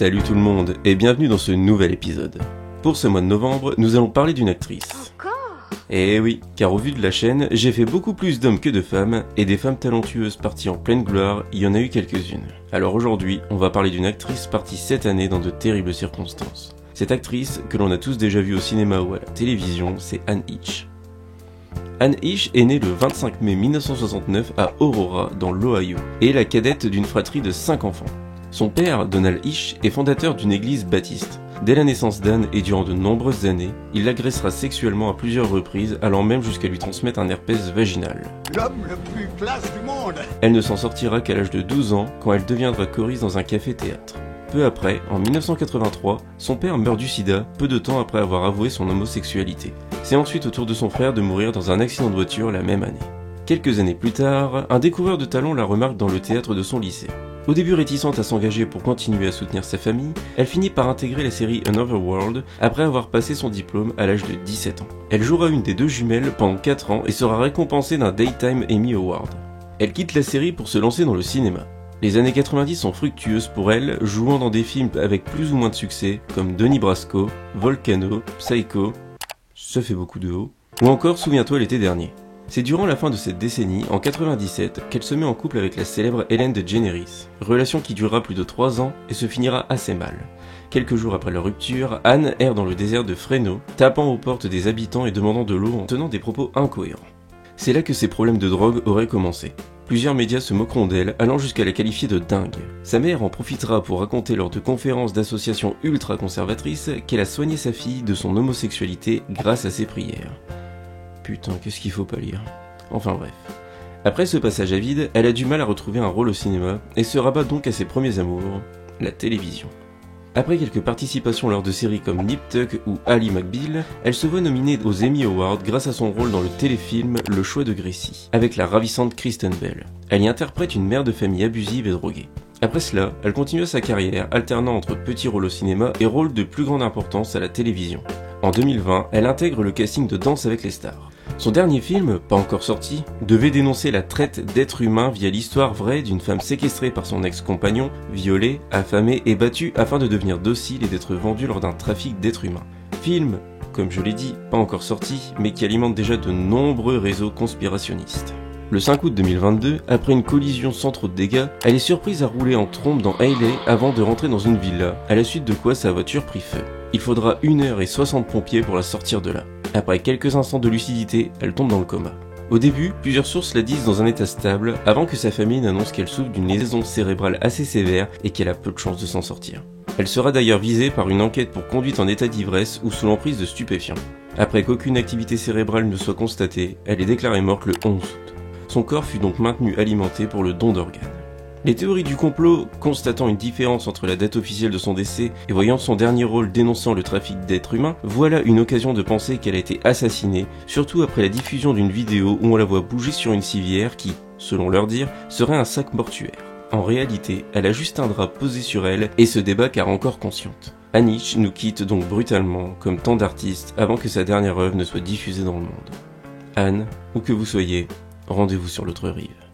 Salut tout le monde et bienvenue dans ce nouvel épisode. Pour ce mois de novembre, nous allons parler d'une actrice. Et oui, car au vu de la chaîne, j'ai fait beaucoup plus d'hommes que de femmes, et des femmes talentueuses parties en pleine gloire, il y en a eu quelques-unes. Alors aujourd'hui, on va parler d'une actrice partie cette année dans de terribles circonstances. Cette actrice, que l'on a tous déjà vue au cinéma ou à la télévision, c'est Anne Heche. Anne Heche est née le 25 mai 1969 à Aurora, dans l'Ohio, et est la cadette d'une fratrie de 5 enfants. Son père, Donald Heche, est fondateur d'une église baptiste. Dès la naissance d'Anne et durant de nombreuses années, il l'agressera sexuellement à plusieurs reprises, allant même jusqu'à lui transmettre un herpès vaginal. L'homme le plus classe du monde. Elle ne s'en sortira qu'à l'âge de 12 ans, quand elle deviendra choriste dans un café-théâtre. Peu après, en 1983, son père meurt du sida, peu de temps après avoir avoué son homosexualité. C'est ensuite au tour de son frère de mourir dans un accident de voiture la même année. Quelques années plus tard, un découvreur de talent la remarque dans le théâtre de son lycée. Au début réticente à s'engager pour continuer à soutenir sa famille, elle finit par intégrer la série Another World après avoir passé son diplôme à l'âge de 17 ans. Elle jouera une des deux jumelles pendant 4 ans et sera récompensée d'un Daytime Emmy Award. Elle quitte la série pour se lancer dans le cinéma. Les années 90 sont fructueuses pour elle, jouant dans des films avec plus ou moins de succès comme Donnie Brasco, Volcano, Psycho, ça fait beaucoup de haut, ou encore Souviens-toi l'été dernier. C'est durant la fin de cette décennie, en 97, qu'elle se met en couple avec la célèbre Ellen DeGeneres, relation qui durera plus de 3 ans et se finira assez mal. Quelques jours après leur rupture, Anne erre dans le désert de Fresno, tapant aux portes des habitants et demandant de l'eau en tenant des propos incohérents. C'est là que ses problèmes de drogue auraient commencé. Plusieurs médias se moqueront d'elle, allant jusqu'à la qualifier de dingue. Sa mère en profitera pour raconter lors de conférences d'associations ultra-conservatrices qu'elle a soigné sa fille de son homosexualité grâce à ses prières. Putain, qu'est-ce qu'il faut pas lire. Enfin bref. Après ce passage à vide, elle a du mal à retrouver un rôle au cinéma, et se rabat donc à ses premiers amours, la télévision. Après quelques participations lors de séries comme Nip Tuck ou Ally McBeal, elle se voit nominée aux Emmy Awards grâce à son rôle dans le téléfilm Le choix de Gracie, avec la ravissante Kristen Bell. Elle y interprète une mère de famille abusive et droguée. Après cela, elle continua sa carrière, alternant entre petits rôles au cinéma et rôles de plus grande importance à la télévision. En 2020, elle intègre le casting de Danse avec les stars. Son dernier film, pas encore sorti, devait dénoncer la traite d'êtres humains via l'histoire vraie d'une femme séquestrée par son ex-compagnon, violée, affamée et battue afin de devenir docile et d'être vendue lors d'un trafic d'êtres humains. Film, comme je l'ai dit, pas encore sorti, mais qui alimente déjà de nombreux réseaux conspirationnistes. Le 5 août 2022, après une collision sans trop de dégâts, elle est surprise à rouler en trombe dans Hailey avant de rentrer dans une villa, à la suite de quoi sa voiture prit feu. Il faudra 1h60 pompiers pour la sortir de là. Après quelques instants de lucidité, elle tombe dans le coma. Au début, plusieurs sources la disent dans un état stable, avant que sa famille n'annonce qu'elle souffre d'une lésion cérébrale assez sévère et qu'elle a peu de chances de s'en sortir. Elle sera d'ailleurs visée par une enquête pour conduite en état d'ivresse ou sous l'emprise de stupéfiants. Après qu'aucune activité cérébrale ne soit constatée, elle est déclarée morte le 11 août. Son corps fut donc maintenu alimenté pour le don d'organes. Les théories du complot, constatant une différence entre la date officielle de son décès et voyant son dernier rôle dénonçant le trafic d'êtres humains, voilà une occasion de penser qu'elle a été assassinée, surtout après la diffusion d'une vidéo où on la voit bouger sur une civière qui, selon leur dire, serait un sac mortuaire. En réalité, elle a juste un drap posé sur elle et se débat car encore consciente. Anne Heche nous quitte donc brutalement, comme tant d'artistes, avant que sa dernière œuvre ne soit diffusée dans le monde. Anne, où que vous soyez, rendez-vous sur l'autre rive.